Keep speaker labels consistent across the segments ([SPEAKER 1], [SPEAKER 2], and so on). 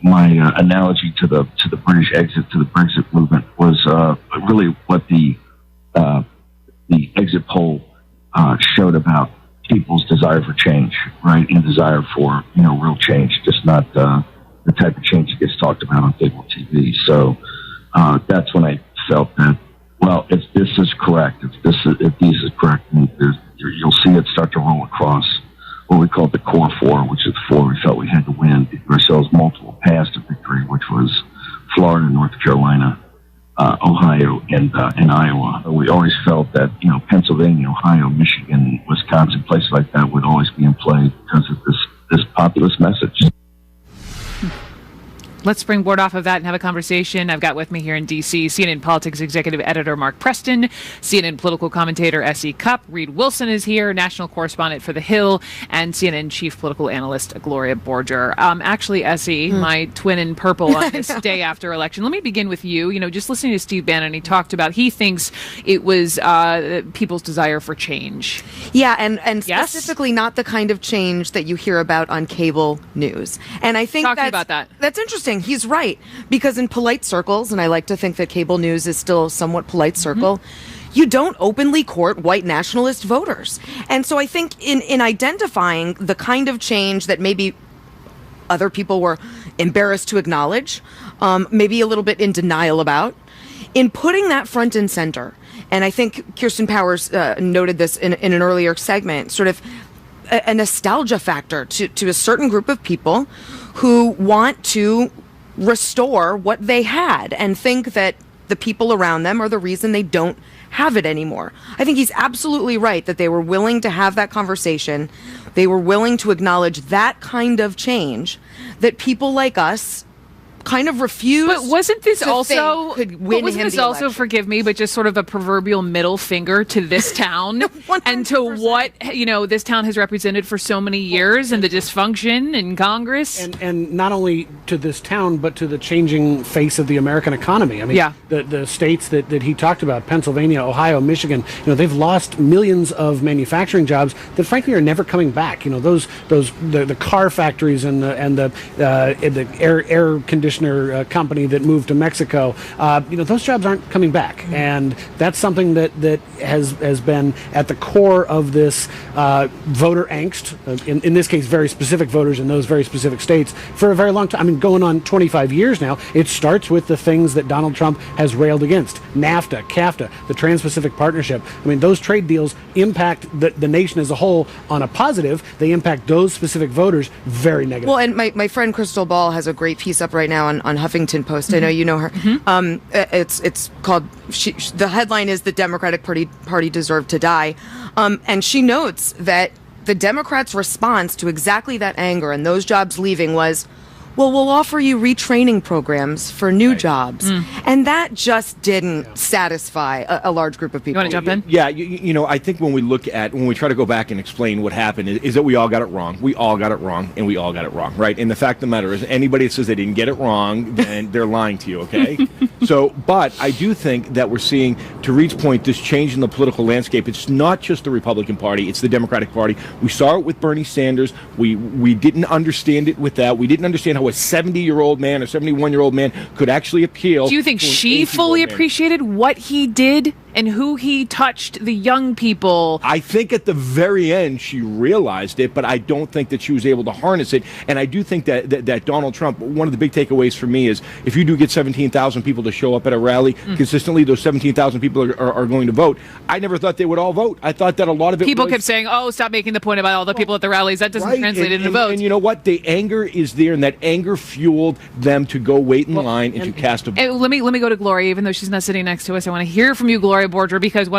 [SPEAKER 1] my analogy to the British exit, to the Brexit movement, was really what the exit poll showed about people's desire for change, right, and desire for real change, just not the type of change that gets talked about on cable TV. So that's when I felt that, well, if this is correct, if these is correct, you'll see it start to roll across what we call the core four, which is the four we felt we had to win, give ourselves multiple paths to victory, which was Florida, North Carolina, Ohio, and Iowa. We always felt that Pennsylvania, Ohio, Michigan, Wisconsin, places like that would always be in play because of this populist message.
[SPEAKER 2] Let's springboard off of that and have a conversation. I've got with me here in D.C. CNN Politics Executive Editor Mark Preston, CNN political commentator S.E. Cupp, Reed Wilson is here, national correspondent for The Hill, and CNN chief political analyst Gloria Borger. Actually, S.E., my twin in purple on this day after election. Let me begin with you. Just listening to Steve Bannon, he talked about he thinks it was people's desire for change.
[SPEAKER 3] Yeah, and specifically not the kind of change that you hear about on cable news. And I think that's interesting. He's right, because in polite circles, and I like to think that cable news is still a somewhat polite circle, you don't openly court white nationalist voters. And so I think in identifying the kind of change that maybe other people were embarrassed to acknowledge, maybe a little bit in denial about, in putting that front and center, and I think Kirsten Powers noted this in an earlier segment, sort of a nostalgia factor to a certain group of people who want to restore what they had and think that the people around them are the reason they don't have it anymore. I think he's absolutely right that they were willing to have that conversation. They were willing to acknowledge that kind of change that people like us kind of refused.
[SPEAKER 2] But wasn't this also,
[SPEAKER 3] election.
[SPEAKER 2] forgive me, but just sort of a proverbial middle finger to this town and to what this town has represented for so many years and the dysfunction in Congress?
[SPEAKER 4] And not only to this town, but to the changing face of the American economy. I mean, the states that he talked about, Pennsylvania, Ohio, Michigan, they've lost millions of manufacturing jobs that frankly are never coming back. The car factories and the air conditioning company that moved to Mexico, those jobs aren't coming back, and that's something that has been at the core of this voter angst. In this case, very specific voters in those very specific states for a very long time. I mean, going on 25 years now. It starts with the things that Donald Trump has railed against: NAFTA, CAFTA, the Trans-Pacific Partnership. I mean, those trade deals impact the nation as a whole on a positive. They impact those specific voters very negatively.
[SPEAKER 3] Well, and my friend Crystal Ball has a great piece up right now on Huffington Post. I know you know her. It's called, the headline is "The Democratic Party Deserved to Die." And she notes that the Democrats' response to exactly that anger and those jobs leaving was, well, we'll offer you retraining programs for new jobs. And that just didn't satisfy a large group of people.
[SPEAKER 2] You want to jump in?
[SPEAKER 5] Yeah, I think when we try to go back and explain what happened is that we all got it wrong. We all got it wrong, and we all got it wrong, right? And the fact of the matter is, anybody that says they didn't get it wrong, then they're lying to you, okay? But I do think that we're seeing, to Reed's point, this change in the political landscape. It's not just the Republican Party, it's the Democratic Party. We saw it with Bernie Sanders. We didn't understand it with that. We didn't understand how a 70-year-old man or 71-year-old man could actually appeal.
[SPEAKER 2] Do you think she fully appreciated what he did and who he touched, the young people?
[SPEAKER 5] I think at the very end she realized it, but I don't think that she was able to harness it. And I do think that Donald Trump, one of the big takeaways for me is, if you do get 17,000 people to show up at a rally consistently, those 17,000 people are going to vote. I never thought they would all vote. I thought that a lot of it
[SPEAKER 2] people kept saying, oh, stop making the point about all the people at the rallies. That doesn't translate into votes.
[SPEAKER 5] And you know what? The anger is there, and that anger fueled them to go wait in line and to cast a vote.
[SPEAKER 2] Let me go to Gloria, even though she's not sitting next to us. I want to hear from you, Gloria Borger, because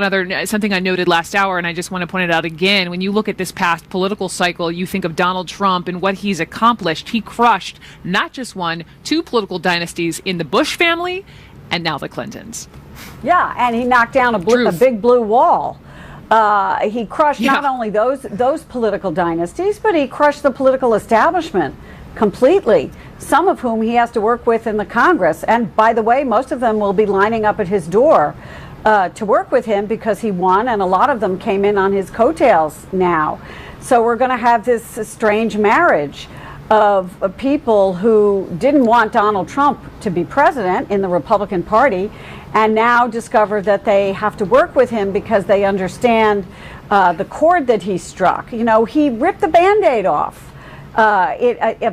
[SPEAKER 2] something I noted last hour, and I just want to point it out again. When you look at this past political cycle, you think of Donald Trump and what he's accomplished. He crushed not just one, two political dynasties in the Bush family, and now the Clintons.
[SPEAKER 6] Yeah, and he knocked down a big blue wall. He crushed not only those political dynasties, but he crushed the political establishment completely, some of whom he has to work with in the Congress. And by the way, most of them will be lining up at his door to work with him because he won, and a lot of them came in on his coattails now. So we're going to have this strange marriage of people who didn't want Donald Trump to be president in the Republican Party, and now discover that they have to work with him because they understand the chord that he struck. You know, he ripped the Band-Aid off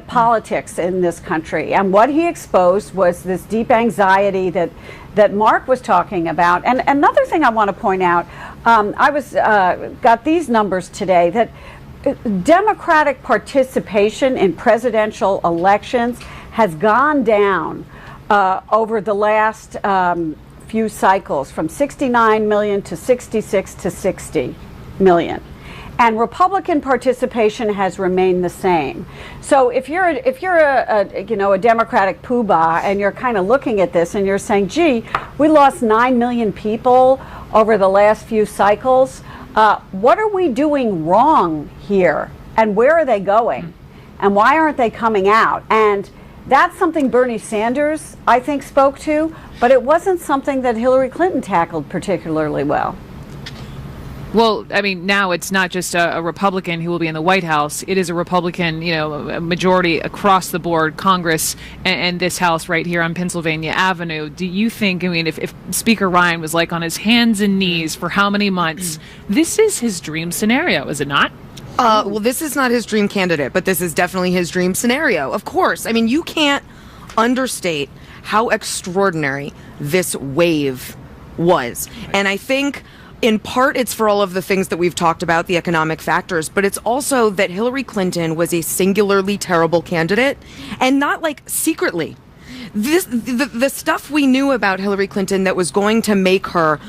[SPEAKER 6] politics in this country, and what he exposed was this deep anxiety that Mark was talking about. And another thing I want to point out, I got these numbers today that Democratic participation in presidential elections has gone down over the last few cycles, from 69 million to 66 to 60 million. And Republican participation has remained the same. So if you're a Democratic poobah and you're kind of looking at this and you're saying, gee, we lost 9 million people over the last few cycles, what are we doing wrong here? And where are they going? And why aren't they coming out? And that's something Bernie Sanders, I think, spoke to, but it wasn't something that Hillary Clinton tackled particularly well.
[SPEAKER 2] Well, I mean, now it's not just a Republican who will be in the White House. It is a Republican, a majority across the board, Congress and this House right here on Pennsylvania Avenue. Do you think, if Speaker Ryan was like on his hands and knees for how many months, this is his dream scenario, is it not?
[SPEAKER 3] Well, this is not his dream candidate, but this is definitely his dream scenario. Of course. I mean, you can't understate how extraordinary this wave was. And I think in part, it's for all of the things that we've talked about, the economic factors, but it's also that Hillary Clinton was a singularly terrible candidate, and not like secretly. The stuff we knew about Hillary Clinton that was going to make her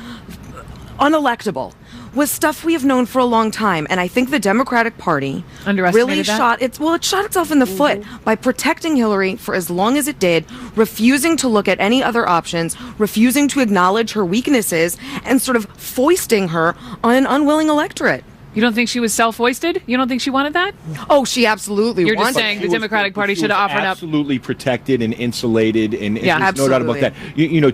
[SPEAKER 3] unelectable was stuff we have known for a long time, and I think the Democratic Party really shot itself in the foot by protecting Hillary for as long as it did, refusing to look at any other options, refusing to acknowledge her weaknesses, and sort of foisting her on an unwilling electorate.
[SPEAKER 2] You don't think she was self-foisted? You don't think she wanted that?
[SPEAKER 3] Oh, she absolutely
[SPEAKER 2] You're
[SPEAKER 3] wanted
[SPEAKER 2] just saying the Democratic Party should have offered up.
[SPEAKER 5] Absolutely protected and insulated, and there's no doubt about that.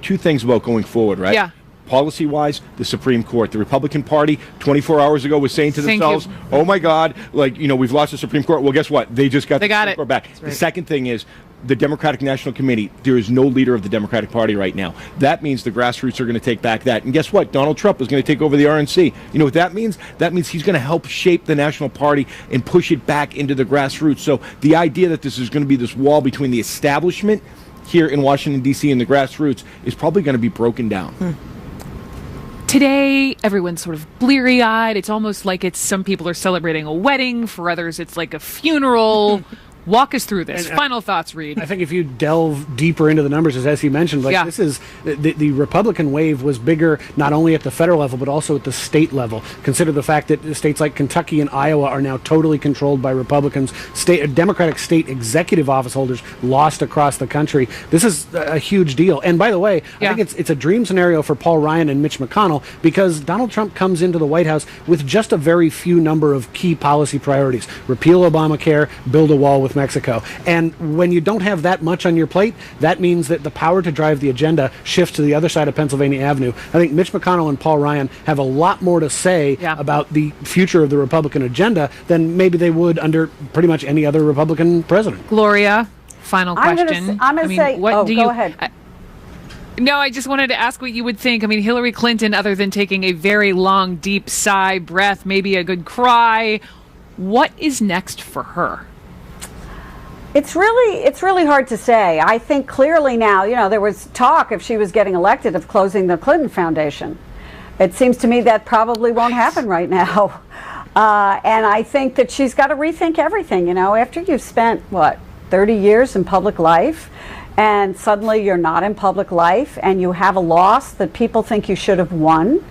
[SPEAKER 5] Two things about going forward, right?
[SPEAKER 2] Yeah.
[SPEAKER 5] Policy-wise, the Supreme Court, the Republican Party, 24 hours ago was saying to themselves, "Oh my God, we've lost the Supreme Court." Well, guess what? They just got the Supreme Court back. Right. The second thing is the Democratic National Committee. There is no leader of the Democratic Party right now. That means the grassroots are going to take back that. And guess what? Donald Trump is going to take over the RNC. You know what that means? That means he's going to help shape the National Party and push it back into the grassroots. So the idea that this is going to be this wall between the establishment here in Washington, D.C. and the grassroots is probably going to be broken down.
[SPEAKER 2] Today, everyone's sort of bleary-eyed. It's almost like some people are celebrating a wedding. For others, it's like a funeral. Walk us through this. Final thoughts, Reed.
[SPEAKER 4] I think if you delve deeper into the numbers, as he mentioned, this is the Republican wave was bigger not only at the federal level but also at the state level. Consider the fact that states like Kentucky and Iowa are now totally controlled by Republicans. Democratic state executive office holders lost across the country. This is a huge deal. And by the way, I think it's a dream scenario for Paul Ryan and Mitch McConnell, because Donald Trump comes into the White House with just a very few number of key policy priorities: repeal Obamacare, build a wall with Mexico. And when you don't have that much on your plate, that means that the power to drive the agenda shifts to the other side of Pennsylvania Avenue. I think Mitch McConnell and Paul Ryan have a lot more to say about the future of the Republican agenda than maybe they would under pretty much any other Republican president.
[SPEAKER 2] Gloria, final question.
[SPEAKER 6] I'm going to say, go ahead.
[SPEAKER 2] No, I just wanted to ask what you would think. Hillary Clinton, other than taking a very long, deep sigh, breath, maybe a good cry, what is next for her?
[SPEAKER 6] It's really hard to say. I think clearly now, there was talk, if she was getting elected, of closing the Clinton Foundation. It seems to me that probably won't happen right now. And I think that she's got to rethink everything. After you've spent, 30 years in public life, and suddenly you're not in public life, and you have a loss that people think you should have won,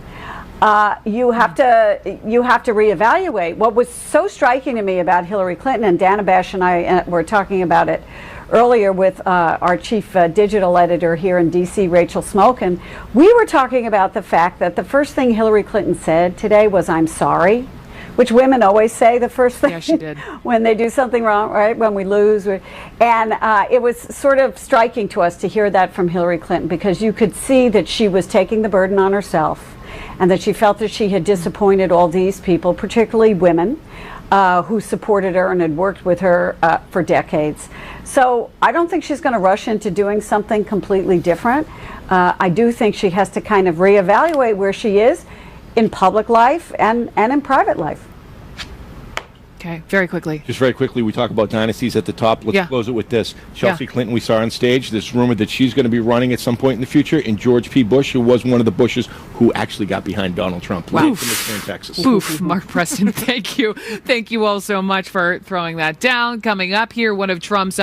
[SPEAKER 6] you have to reevaluate. What was so striking to me about Hillary Clinton, and Dana Bash and I were talking about it earlier with our chief digital editor here in D.C., Rachel Smokin, we were talking about the fact that the first thing Hillary Clinton said today was, "I'm sorry," which women always say the first thing
[SPEAKER 2] she did.
[SPEAKER 6] when they do something wrong, right? When we lose. And it was sort of striking to us to hear that from Hillary Clinton, because you could see that she was taking the burden on herself, and that she felt that she had disappointed all these people, particularly women, who supported her and had worked with her for decades. So I don't think she's going to rush into doing something completely different. I do think she has to kind of reevaluate where she is in public life and in private life.
[SPEAKER 2] Okay, very quickly.
[SPEAKER 5] Just very quickly, we talk about dynasties at the top. Let's close it with this. Chelsea Clinton, we saw on stage. There's rumored that she's going to be running at some point in the future. And George P. Bush, who was one of the Bushes, who actually got behind Donald Trump.
[SPEAKER 2] Wow.
[SPEAKER 5] In Texas.
[SPEAKER 2] Boof, Mark Preston, thank you. Thank you all so much for throwing that down. Coming up here, one of Trump's